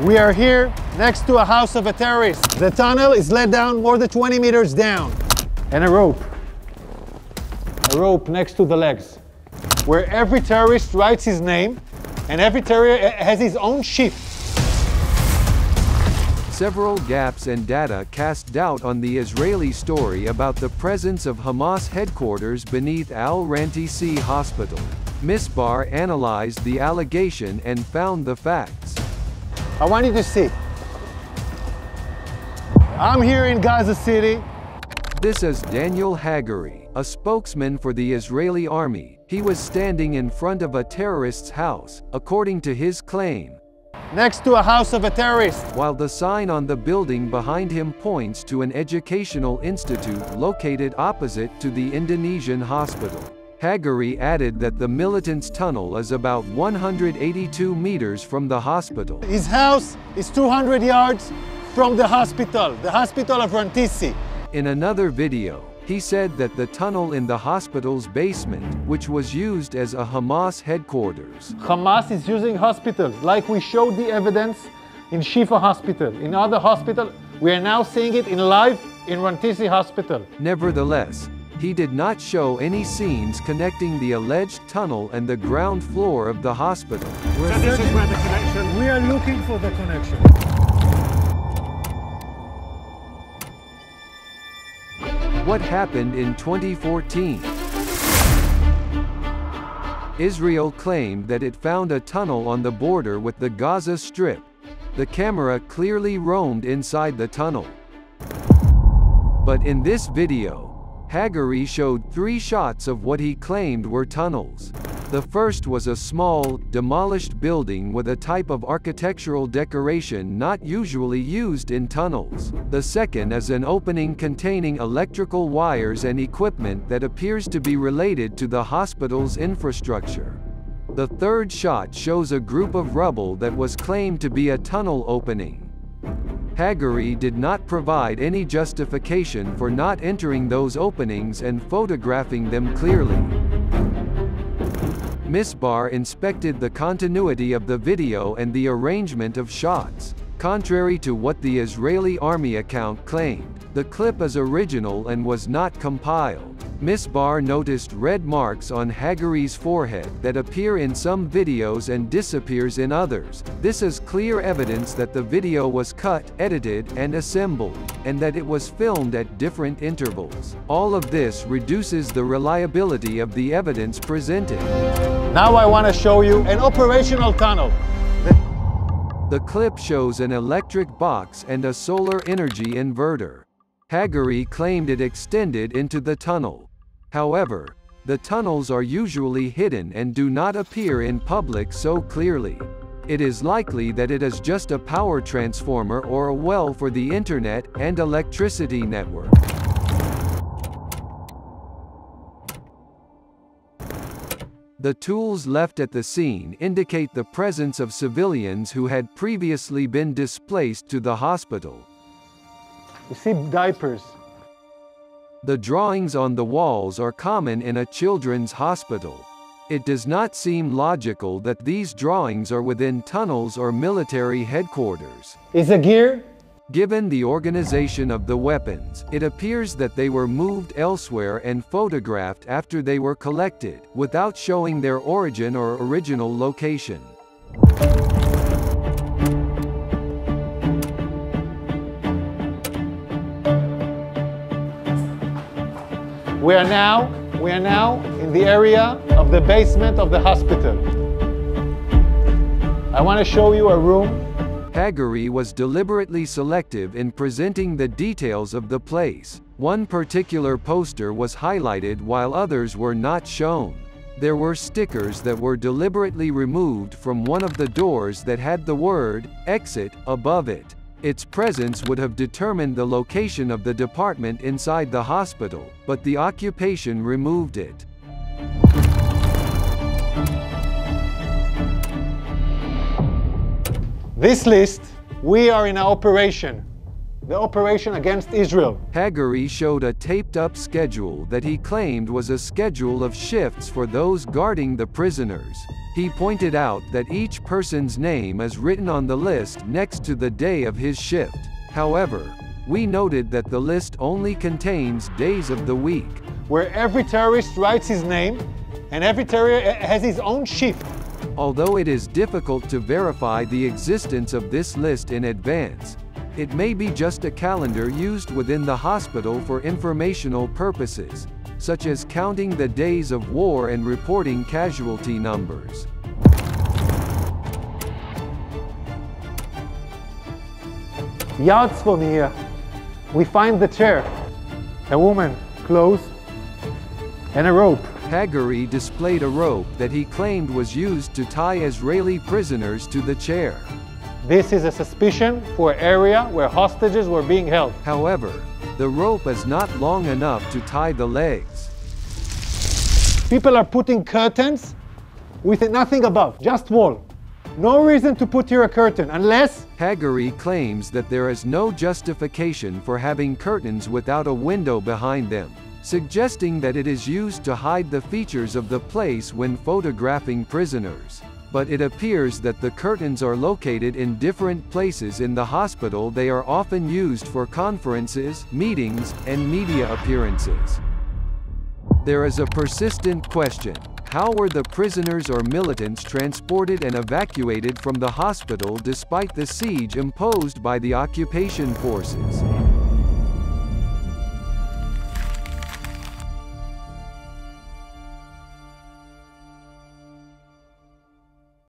We are here next to a house of a terrorist. The tunnel is let down more than 20 meters down. And a rope. A rope next to the legs, where every terrorist writes his name and every terrorist has his own shift. Several gaps and data cast doubt on the Israeli story about the presence of Hamas headquarters beneath Al-Rantisi hospital. Misbar analyzed the allegation and found the facts. I want you to see. I'm here in Gaza City. This is Daniel Hagari, a spokesman for the Israeli army. He was standing in front of a terrorist's house, according to his claim. Next to a house of a terrorist. While the sign on the building behind him points to an educational institute located opposite to the Indonesian hospital. Hagari added that the militants' tunnel is about 182 meters from the hospital. His house is 200 yards from the hospital of Al-Rantisi. In another video, he said that the tunnel in the hospital's basement, which was used as a Hamas headquarters. Hamas is using hospitals, like we showed the evidence in Shifa Hospital. In other hospitals, we are now seeing it in live in Rantisi Hospital. Nevertheless, he did not show any scenes connecting the alleged tunnel and the ground floor of the hospital. So this is where the connection. We are looking for the connection. What happened in 2014? Israel claimed that it found a tunnel on the border with the Gaza Strip. The camera clearly roamed inside the tunnel. But in this video, Hagari showed 3 shots of what he claimed were tunnels. The first was a small, demolished building with a type of architectural decoration not usually used in tunnels. The second is an opening containing electrical wires and equipment that appears to be related to the hospital's infrastructure. The third shot shows a group of rubble that was claimed to be a tunnel opening. Hagari did not provide any justification for not entering those openings and photographing them clearly. Misbar inspected the continuity of the video and the arrangement of shots. Contrary to what the Israeli army account claimed, the clip is original and was not compiled. Misbar noticed red marks on Hagari's forehead that appear in some videos and disappears in others. This is clear evidence that the video was cut, edited, and assembled, and that it was filmed at different intervals. All of this reduces the reliability of the evidence presented. Now I want to show you an operational tunnel. The clip shows an electric box and a solar energy inverter. Hagari claimed it extended into the tunnel. However, the tunnels are usually hidden and do not appear in public so clearly. It is likely that it is just a power transformer or a well for the internet and electricity network. The tools left at the scene indicate the presence of civilians who had previously been displaced to the hospital. You see diapers. The drawings on the walls are common in a children's hospital. It does not seem logical that these drawings are within tunnels or military headquarters. Is a gear? Given the organization of the weapons, it appears that they were moved elsewhere and photographed after they were collected, without showing their origin or original location. We are now in the area of the basement of the hospital. I want to show you a room. Hagari was deliberately selective in presenting the details of the place. One particular poster was highlighted while others were not shown. There were stickers that were deliberately removed from one of the doors that had the word "exit" above it. Its presence would have determined the location of the department inside the hospital, but the occupation removed it. This list, we are in an operation. the operation against Israel. Hagari showed a taped-up schedule that he claimed was a schedule of shifts for those guarding the prisoners. He pointed out that each person's name is written on the list next to the day of his shift. However, we noted that the list only contains days of the week, where every terrorist writes his name and every terrorist has his own shift. Although it is difficult to verify the existence of this list in advance, it may be just a calendar used within the hospital for informational purposes, such as counting the days of war and reporting casualty numbers. Yards from here, we find the chair, a woman, clothes, and a rope. Hagari displayed a rope that he claimed was used to tie Israeli prisoners to the chair. This is a suspicion for an area where hostages were being held. However, the rope is not long enough to tie the legs. People are putting curtains with nothing above, just wall. No reason to put here a curtain, unless... Hagari claims that there is no justification for having curtains without a window behind them, suggesting that it is used to hide the features of the place when photographing prisoners. But it appears that the curtains are located in different places in the hospital. They are often used for conferences, meetings, and media appearances. There is a persistent question. How were the prisoners or militants transported and evacuated from the hospital despite the siege imposed by the occupation forces?